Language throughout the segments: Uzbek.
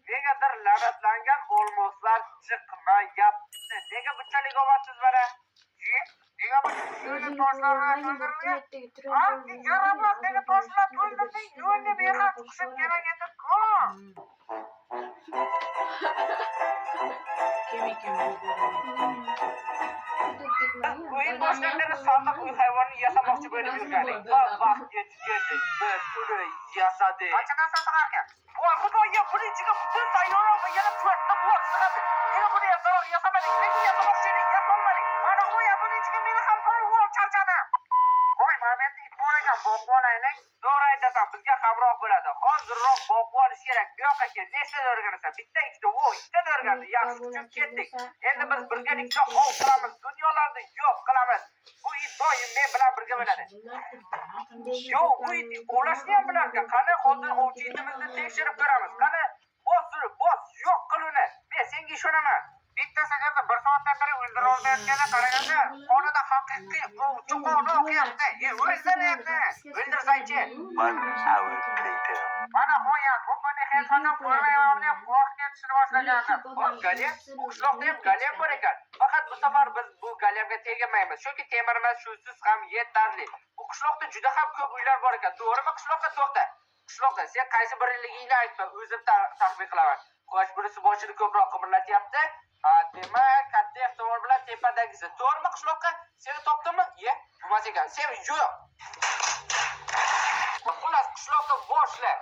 Negadir la'natlangan olmoslar chiqmayapti. Nega bunchalik omadsiz mana? Nega bunchalik toshlarni to'ldirding? Yaramaz nega toshlar to'ldirding? Yo'lga behad chiqishim kerak edi-ku. O'yin boshidan beri sodiq uy hayvonini yasamoqchi bo'lib yurganing. Vaqt yetgach, biz uni yasadik. Qanchadan sotarkan? Voy xudoya, buning ichiga butun sayyora va yana 4 ta blok sig'adi. Nega buni yasamadik? Nega yasamoqchi edik? Yasolmadik. Mana qo'ya, buning ichiga meni ham solib ol, charchadim. Qo'y, mana endi it bo'lagan boqib olaylik. To'g'ri aytasan, bizga hamroh bo'ladi. Hozirroq boqib olish kerak. Bu yoqqa kel, nechta o'rganasan? Bitta, ikkita, ikkita o'rgandi. Yaxshi, kuchib ketdik. Endi biz birgalikda ov qilamiz. Dunyolarni yo'q qilamiz. Bu it doim men bilan birga bo'ladi. Yo'q, bu it ovlashni ham bilardi. Qani hozir ovchi itimizni tekshirib ko'ramiz. Qani bos, yo'q qil uni. Men senga ishonaman. Bitta sagarda 1 soatdan beri o'ldirib olmayotganda qaraganda, qonida haqiqiy ovchi qoni oqyapti. O'ldiryapti. O'ldirsangchi. 1 hour later. Mana qo'ya, ko'pini hech qachon ko'rmayapman, qo'rqib ketishni boshlagandim. Galem, qishloqda ham galem bor ekan. Faqat bu safar biz bu galemga tegmaymiz. Chunki temirimiz shusiz ham yetarli. Bu qishloqda juda ham ko'p uylar bor ekan. To'g'rimi qishloqqa to'xta? Qishloqqa sen qaysi birligingni aytma, o'zim taxmin qilaman. Qo'sh birisi boshini ko'proq qimirlatyapti. Demak, katta ehtimol bilan tepadagisi. To'g'rimi qishloqqa? Seni topdimmi? Bo'lmas ekan. Sen yo'q. Xullas qishloqqa boshla.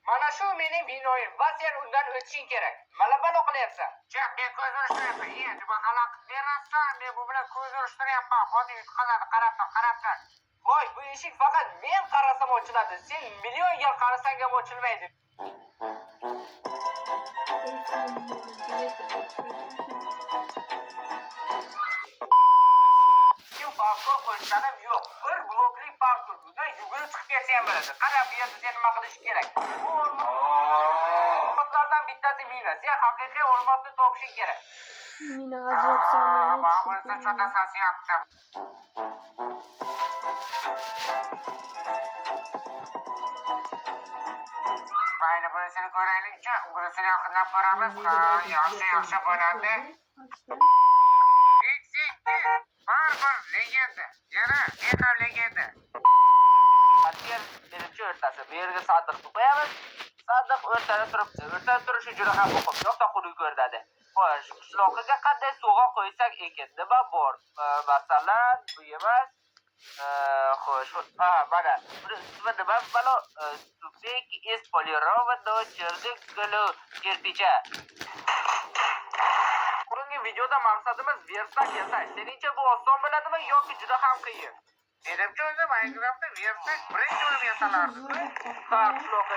Mana shu mening binoyim va sen undan o'tishing kerak. Malabalo qilyapsan. Chaq, men ko'z urishtiryapman. Nima xalaqit berasan? Men bu bilan ko'z urishtiryapman. Hozir yutqazadi, qarab tur. Voy, bu eshik faqat men qarasam ochiladi. Sen million yil qarasang ham ochilmaydi. Parkur qo'yishganim yo'q. Bir blokli parkur. Bundan yugurib chiqib ketsa ham bo'ladi. Qara bu yerda sen nima qilish kerak? Bu olmoslardan bittasi mina. Sen haqiqiy olmosni topishing kerak. Mina ajoyib samolyot. Ma'qulsa cho'ta sasyapti. Mayli, bunisini ko'raylik-chi. Bunisini yaqinlab ko'ramiz. Yaxshi bo'ladi. Barbar legenda. Yana men ham legenda. Atir birinchi o'rtasi. Bu yerga Sodiqni qo'yamiz. Sodiq o'rtada turibdi. O'rtada turishi juda ham muhim. Yo'qsa xunuk ko'rdadi. Xo'sh, qishloqiga qanday sovg'a qo'ysak ekan? Nima bor? Masalan, bu emas. Xo'sh, mana. Buni nima balo? Stupik is polirovano kirpicha. Bugungi videoda maqsadimiz versak yasash. Seningcha bu oson bo'ladimi yoki juda ham qiyin? Menimcha o'zi Minecraftda versak birinchi bo'lib yasalardi.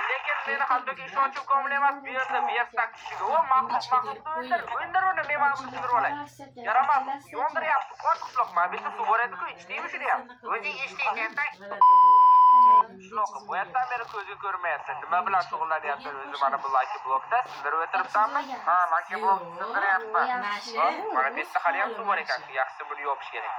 Lekin meni hattoki ishonchim komil emas. Bu yerda versak kishiga o maqsad o'ndir uni men ma'qul tushirib olay. Yaramas, yondiryapti. Qishloq bitta suv bor edi-ku, ichdingmi shuni ham? O'zing ichding, qishloqqa bu yerdan beri ko'zga ko'rmayapsan. Nima bilan shug'ullanyapsan o'zi mana bu Lucky Blockda? Sindirib o'tiribsanmi? Ha, Lucky Block sindiryapman. Mana bitta hali ham suv bor ekan. Yaxshisi buni yopish kerak.